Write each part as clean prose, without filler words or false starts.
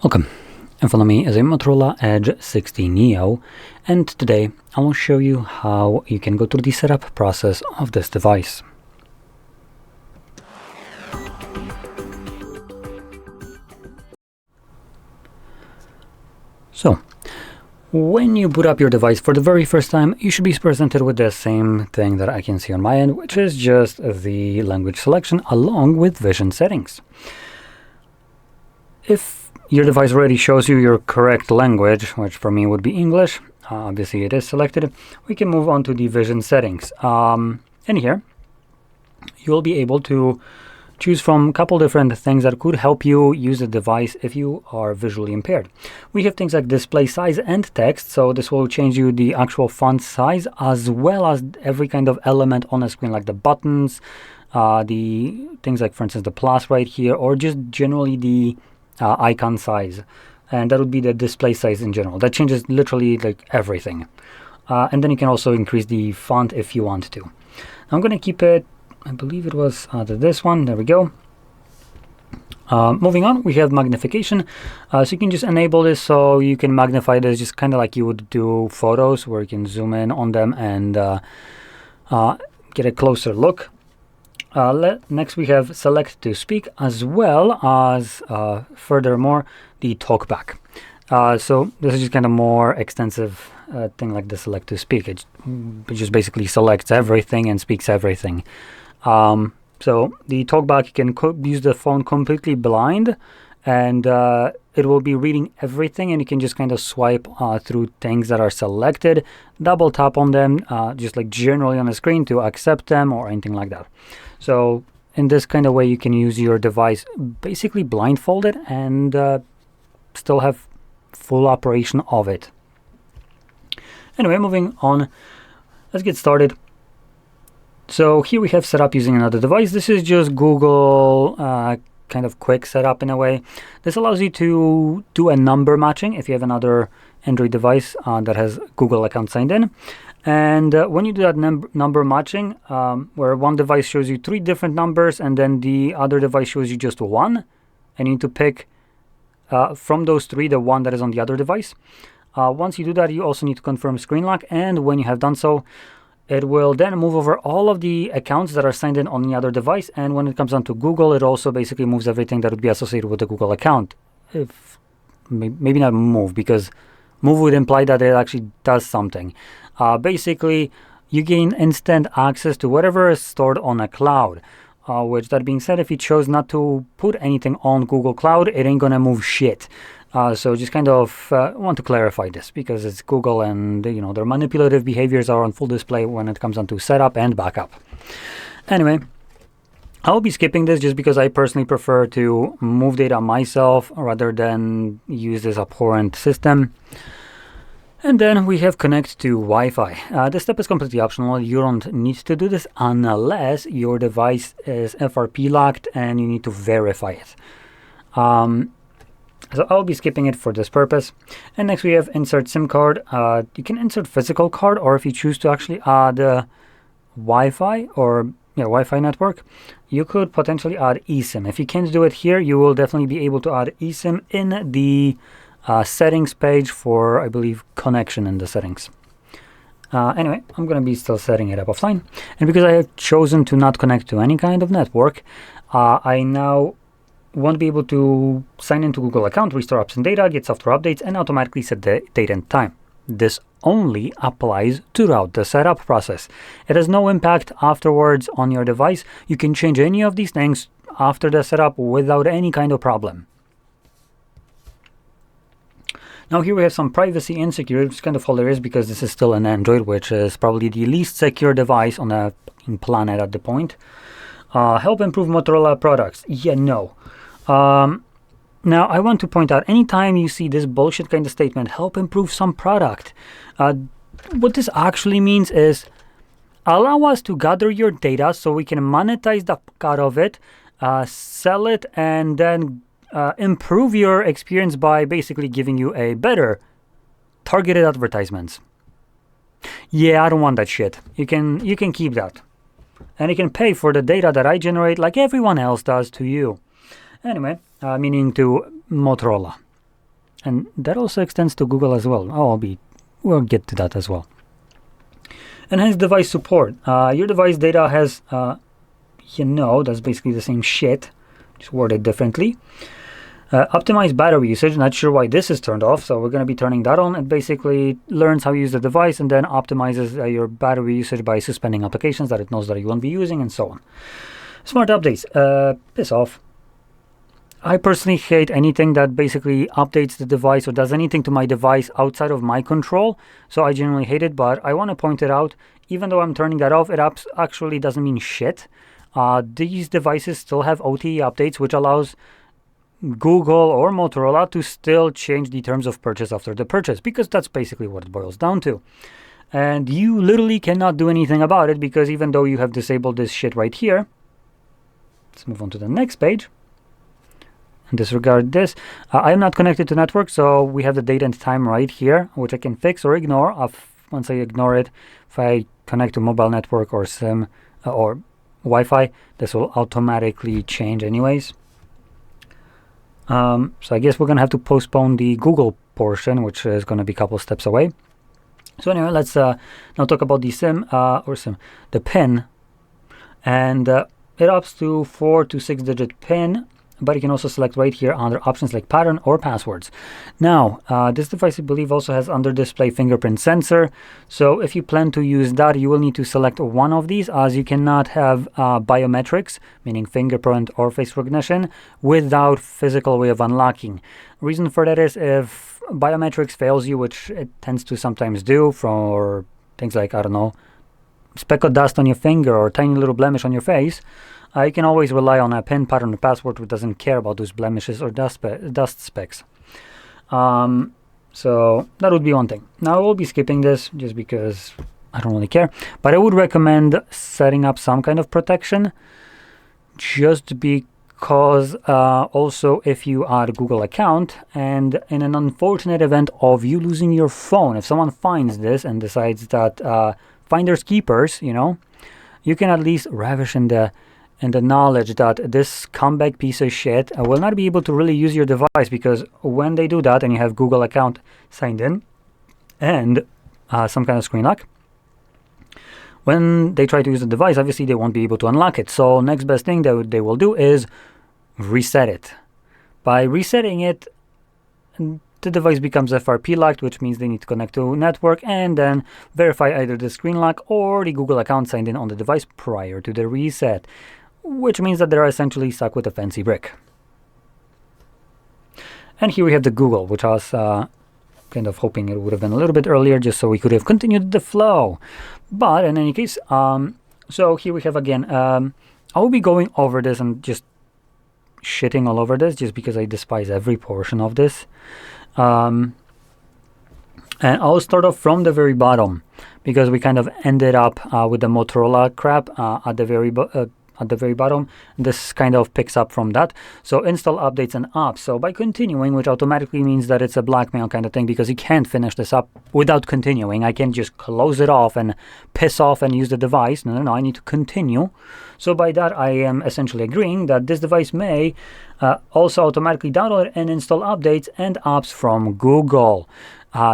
Welcome. In front of me is a Motorola Edge 60 Neo, and today I will show you how you can go through the setup process of this device. So, when you boot up your device for the very first time, you should be presented with the same thing that I can see on my end, which is just the language selection along with vision settings. If your device already shows you your correct language, which for me would be English, obviously it is selected, we can move on to the vision settings. In here, you will be able to choose from a couple different things that could help you use the device if you are visually impaired. We have things like display size and text, so this will change you the actual font size as well as every kind of element on the screen, like the buttons, the things like, for instance, the plus right here, or just generally the icon size, and that would be the display size in general. That changes literally like everything. And then you can also increase the font if you want to. I'm going to keep it, I believe it was this one. There we go. Moving on, we have magnification. So you can just enable this so you can magnify this just kind of like you would do photos, where you can zoom in on them and get a closer look. Next we have select to speak, as well as furthermore the TalkBack. So this is just kind of more extensive thing like the select to speak. It just basically selects everything and speaks everything. So the TalkBack, you can use the phone completely blind, and it will be reading everything, and you can just kind of swipe through things that are selected, double tap on them, just like generally on the screen to accept them or anything like that. So in this kind of way, you can use your device basically blindfolded and still have full operation of it. Anyway, moving on, let's get started. So here we have set up using another device. This is just Google kind of quick setup in a way. This allows you to do a number matching if you have another Android device that has Google account signed in. And when you do that number matching, where one device shows you 3 different numbers and then the other device shows you just one, and you need to pick from those 3 the one that is on the other device. Once you do that, you also need to confirm screen lock, and when you have done so, it will then move over all of the accounts that are signed in on the other device, and when it comes down to Google, it also basically moves everything that would be associated with the Google account. If maybe not move, because move would imply that it actually does something. Basically, you gain instant access to whatever is stored on a cloud. Which, that being said, if you chose not to put anything on Google Cloud, it ain't gonna move shit. So just kind of want to clarify this, because it's Google, and their manipulative behaviors are on full display when it comes down to setup and backup. Anyway, I'll be skipping this just because I personally prefer to move data myself rather than use this abhorrent system. And then we have connect to Wi-Fi. This step is completely optional. You don't need to do this unless your device is FRP locked and you need to verify it. So I'll be skipping it for this purpose. And next we have insert SIM card. You can insert physical card, or if you choose to actually add Wi-Fi or Wi-Fi network, you could potentially add eSIM. If you can't do it here, you will definitely be able to add eSIM in the settings page for, I believe, connection in the settings. Anyway, I'm going to be still setting it up offline. And because I have chosen to not connect to any kind of network, I now won't be able to sign into Google account, restore apps and data, get software updates, and automatically set the date and time. This only applies throughout the setup process. It has no impact afterwards on your device. You can change any of these things after the setup without any kind of problem. Now here we have some privacy and security, which is kind of hilarious because this is still an Android, which is probably the least secure device on the planet at the point. Help improve Motorola products. Yeah, no. Now I want to point out, anytime you see this bullshit kind of statement, help improve some product, what this actually means is allow us to gather your data so we can monetize the fuck out of it, sell it, and then improve your experience by basically giving you a better targeted advertisements. Yeah, I don't want that shit. You can keep that. And you can pay for the data that I generate like everyone else does to you. Anyway, meaning to Motorola. And that also extends to Google as well. We'll get to that as well. Enhanced device support. Your device data has, that's basically the same shit, just worded differently. Optimize battery usage. Not sure why this is turned off, so we're going to be turning that on. It basically learns how you use the device and then optimizes your battery usage by suspending applications that it knows that you won't be using and so on. Smart updates. Piss off. I personally hate anything that basically updates the device or does anything to my device outside of my control. So I genuinely hate it, but I want to point it out. Even though I'm turning that off, it actually doesn't mean shit. These devices still have OTA updates, which allows Google or Motorola to still change the terms of purchase after the purchase, because that's basically what it boils down to. And you literally cannot do anything about it, because even though you have disabled this shit right here, let's move on to the next page. And disregard this. I am not connected to network, so we have the date and time right here, which I can fix or ignore. Once I ignore it, if I connect to mobile network or SIM or Wi-Fi, this will automatically change anyways. So I guess we're going to have to postpone the Google portion, which is going to be a couple steps away. So anyway, let's now talk about the the PIN. And it ups to 4 to 6 digit PIN, but you can also select right here under options like pattern or passwords. Now, this device, I believe, also has under display fingerprint sensor. So if you plan to use that, you will need to select one of these, as you cannot have biometrics, meaning fingerprint or face recognition, without physical way of unlocking. Reason for that is if biometrics fails you, which it tends to sometimes do for things like, I don't know, speck of dust on your finger or tiny little blemish on your face, you can always rely on a PIN, pattern, or password which doesn't care about those blemishes or dust specks. So that would be one thing. Now I will be skipping this just because I don't really care, but I would recommend setting up some kind of protection, just because also if you are a Google account and in an unfortunate event of you losing your phone, if someone finds this and decides that finders keepers, you can at least ravish in the knowledge that this scumbag piece of shit will not be able to really use your device, because when they do that and you have Google account signed in and some kind of screen lock, when they try to use the device, obviously they won't be able to unlock it. So next best thing that they will do is reset it. By resetting it, the device becomes FRP locked, which means they need to connect to network and then verify either the screen lock or the Google account signed in on the device prior to the reset, which means that they're essentially stuck with a fancy brick. And here we have the Google, which I was kind of hoping it would have been a little bit earlier, just so we could have continued the flow. But in any case, so here we have again, I will be going over this and just shitting all over this, just because I despise every portion of this. And I'll start off from the very bottom, because we kind of ended up with the Motorola crap at the very bottom. This kind of picks up from that. So install updates and apps. So by continuing, which automatically means that it's a blackmail kind of thing, because you can't finish this up without continuing. I can't just close it off and piss off and use the device. No, I need to continue. So by that, I am essentially agreeing that this device may also automatically download and install updates and apps from Google.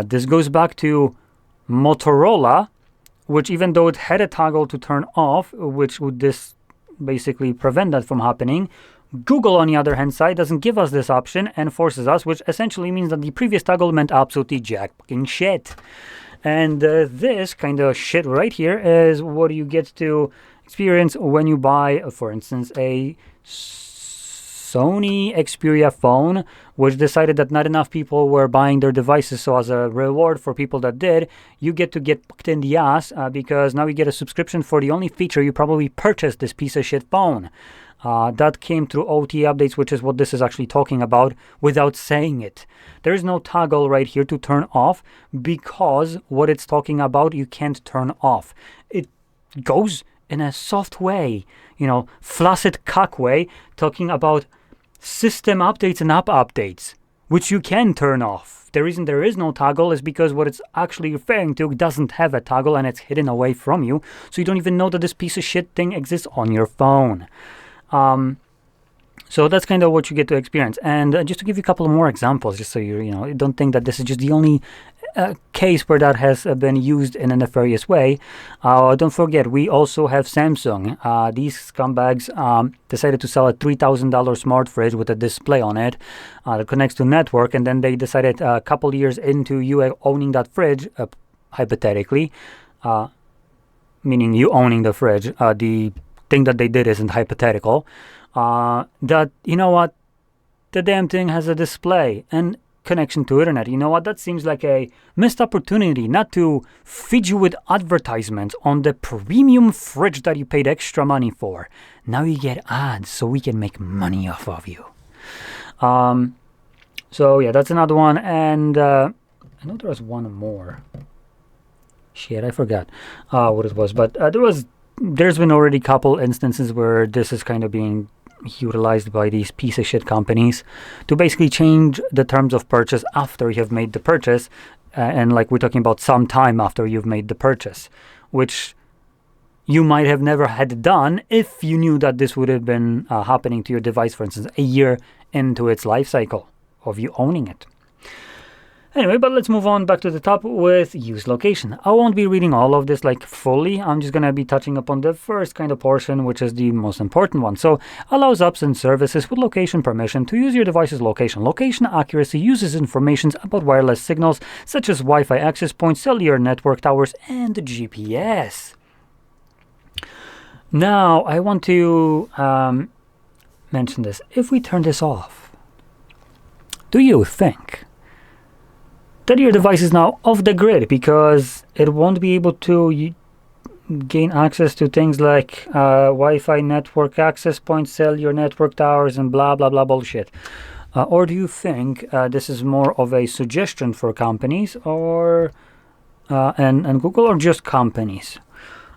This goes back to Motorola, which, even though it had a toggle to turn off, which would basically prevent that from happening, Google, on the other hand side, doesn't give us this option and forces us, which essentially means that the previous toggle meant absolutely jack fucking shit. And this kind of shit right here is what you get to experience when you buy, for instance, a Sony Xperia phone, which decided that not enough people were buying their devices. So as a reward for people that did, you get to get fucked in the ass because now you get a subscription for the only feature you probably purchased this piece of shit phone. That came through OTA updates, which is what this is actually talking about without saying it. There is no toggle right here to turn off, because what it's talking about you can't turn off. It goes in a soft way, flaccid cock way, talking about system updates and app updates, which you can turn off. The reason there is no toggle is because what it's actually referring to doesn't have a toggle and it's hidden away from you, so you don't even know that this piece of shit thing exists on your phone. So that's kind of what you get to experience. And just to give you a couple more examples, just so you don't think that this is just the only case where that has been used in a nefarious way. Don't forget, we also have Samsung. These scumbags decided to sell a $3,000 smart fridge with a display on it that connects to network, and then they decided a couple years into you owning that fridge, hypothetically, meaning you owning the fridge, the thing that they did isn't hypothetical, that, you know what, the damn thing has a display and connection to internet. You know what, that seems like a missed opportunity not to feed you with advertisements on the premium fridge that you paid extra money for. Now you get ads so we can make money off of you. So yeah, that's another one. And I know there was one more. Shit, I forgot what it was, but there's been already a couple instances where this is kind of being utilized by these piece of shit companies to basically change the terms of purchase after you have made the purchase, and like we're talking about some time after you've made the purchase, which you might have never had done if you knew that this would have been happening to your device, for instance, a year into its life cycle of you owning it. Anyway, but let's move on back to the top with use location. I won't be reading all of this like fully. I'm just going to be touching upon the first kind of portion, which is the most important one. So, allows apps and services with location permission to use your device's location. Location accuracy uses information about wireless signals such as Wi-Fi access points, cellular network towers, and GPS. Now, I want to mention this. If we turn this off, do you think that your device is now off the grid because it won't be able to gain access to things like Wi-Fi network access points, cellular network towers, and blah, blah, blah bullshit? Or do you think this is more of a suggestion for companies or and Google, or just companies?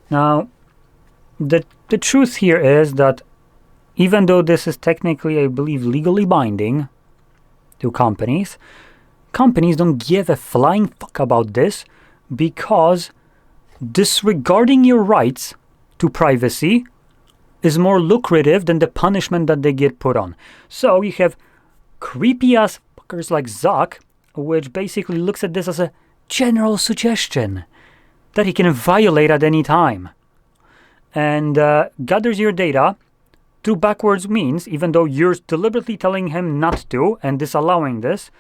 Now, the truth here is that even though this is technically, I believe, legally binding to companies don't give a flying fuck about this, because disregarding your rights to privacy is more lucrative than the punishment that they get put on. So you have creepy ass fuckers like Zuck, which basically looks at this as a general suggestion that he can violate at any time, and gathers your data through backwards means, even though you're deliberately telling him not to and disallowing this.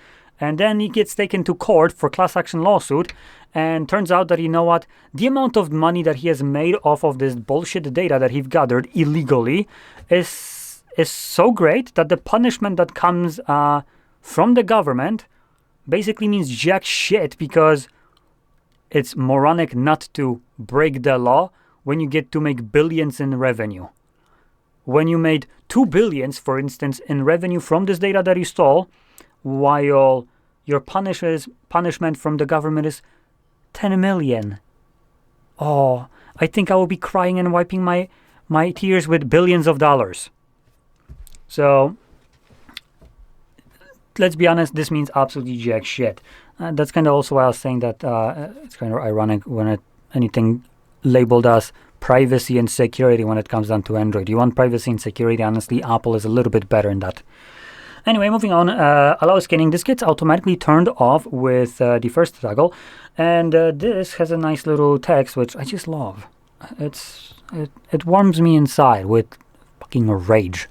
And then he gets taken to court for class action lawsuit, and turns out that, you know what, the amount of money that he has made off of this bullshit data that he's gathered illegally is so great that the punishment that comes from the government basically means jack shit, because it's moronic not to break the law when you get to make billions in revenue. When you made 2 billions, for instance, in revenue from this data that you stole, while your punishment from the government is 10 million. Oh, I think I will be crying and wiping my tears with billions of dollars. So, let's be honest, this means absolutely jack shit. That's kind of also why I was saying that it's kind of ironic when anything labeled as privacy and security when it comes down to Android. You want privacy and security, honestly, Apple is a little bit better in that. Anyway, moving on, allow scanning. This gets automatically turned off with the first toggle, and this has a nice little text, which I just love. It warms me inside with fucking rage.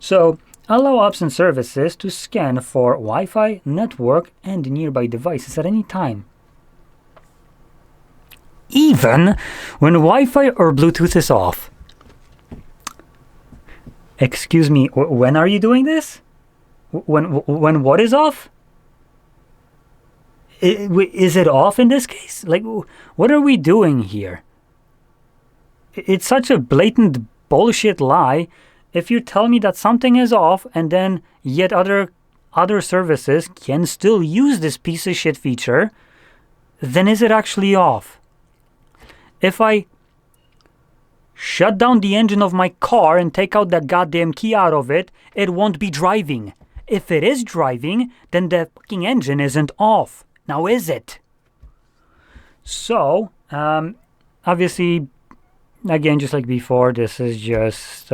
So, allow apps and services to scan for Wi-Fi, network, and nearby devices at any time, even when Wi-Fi or Bluetooth is off. Excuse me, when are you doing this? When what is off? Is it off in this case? Like, what are we doing here? It's such a blatant bullshit lie. If you tell me that something is off and then yet other services can still use this piece of shit feature, then is it actually off? If I shut down the engine of my car and take out the goddamn key out of it, it won't be driving. If it is driving, then the fucking engine isn't off. Now is it? So, obviously, again, just like before, this is just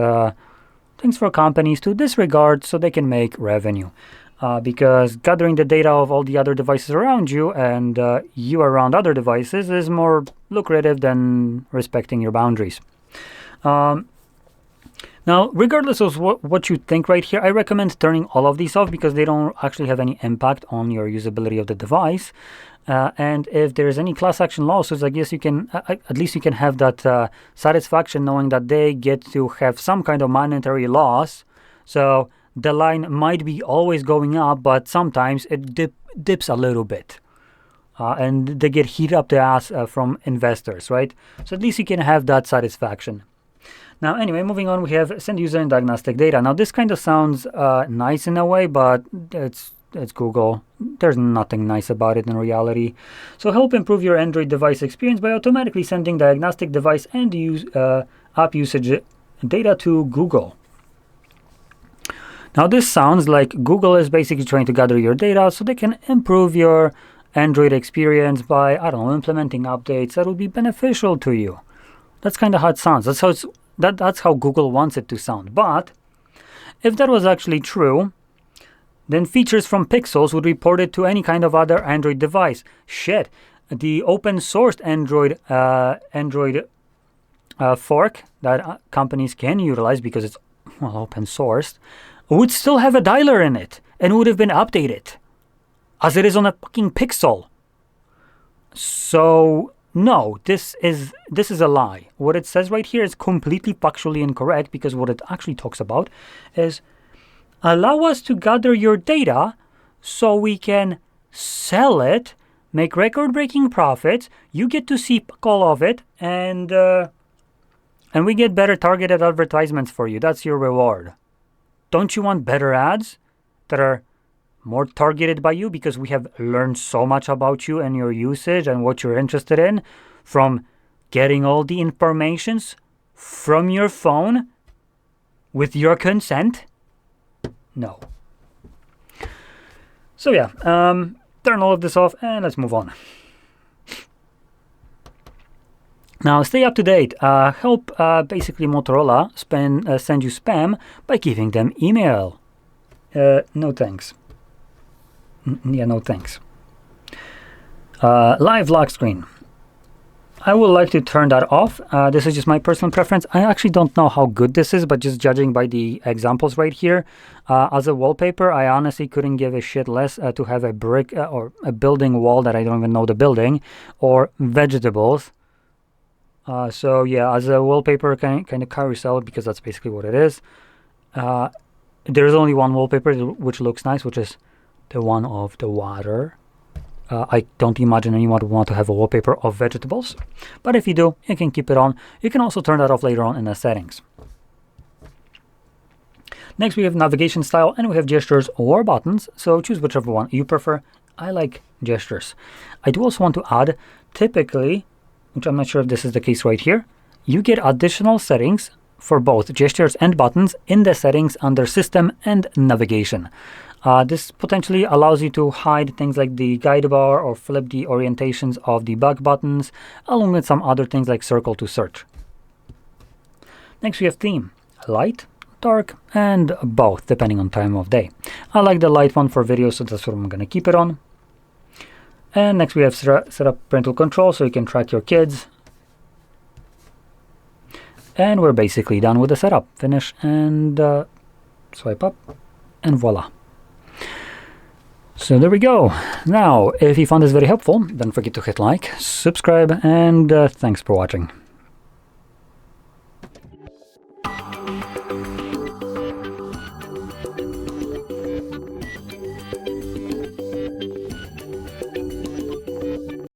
things for companies to disregard so they can make revenue. Because gathering the data of all the other devices around you and you around other devices is more lucrative than respecting your boundaries. Now, regardless of what you think right here, I recommend turning all of these off because they don't actually have any impact on your usability of the device. And if there's any class action lawsuits, I guess you can, at least you can have that satisfaction knowing that they get to have some kind of monetary loss. So the line might be always going up, but sometimes it dips a little bit. And they get heat up the ass from investors, right? So at least you can have that satisfaction. Now, anyway, moving on, we have send user and diagnostic data. Now, this kind of sounds nice in a way, but it's Google. There's nothing nice about it in reality. So help improve your Android device experience by automatically sending diagnostic device and app usage data to Google. Now, this sounds like Google is basically trying to gather your data so they can improve your Android experience by, I don't know, implementing updates that will be beneficial to you. That's kind of how it sounds. That's how Google wants it to sound. But if that was actually true, then features from Pixels would report it to any kind of other Android device. Shit, the open-sourced Android fork that companies can utilize because it's open-sourced would still have a dialer in it and would have been updated as it is on a fucking Pixel. So no, this is a lie. What it says right here is completely factually incorrect because what it actually talks about is allow us to gather your data so we can sell it, make record-breaking profits, you get to see all of it, and we get better targeted advertisements for you. That's your reward. Don't you want better ads that are more targeted by you because we have learned so much about you and your usage and what you're interested in from getting all the informations from your phone with your consent? No. So yeah, turn all of this off and let's move on. Now, stay up to date. Help basically Motorola send you spam by giving them email. No thanks. Yeah, no thanks. Live lock screen. I would like to turn that off. This is just my personal preference. I actually don't know how good this is, but just judging by the examples right here, as a wallpaper, I honestly couldn't give a shit less to have a brick or a building wall that I don't even know the building, or vegetables. So yeah, as a wallpaper, kind of carousel, because that's basically what it is. There's only one wallpaper which looks nice, which is the one of the water. I don't imagine anyone would want to have a wallpaper of vegetables, but if you do, you can keep it on. You can also turn that off later on in the settings. Next, we have navigation style, and we have gestures or buttons, so choose whichever one you prefer. I like gestures. I do also want to add, typically, which I'm not sure if this is the case right here, you get additional settings for both gestures and buttons in the settings under System and Navigation. This potentially allows you to hide things like the guide bar or flip the orientations of the back buttons, along with some other things like circle to search. Next, we have theme, light, dark, and both, depending on time of day. I like the light one for video, so that's what I'm going to keep it on. And next, we have set up parental control, so you can track your kids. And we're basically done with the setup. Finish and swipe up, and voila. So there we go. Now, if you found this very helpful, don't forget to hit like, subscribe, and thanks for watching.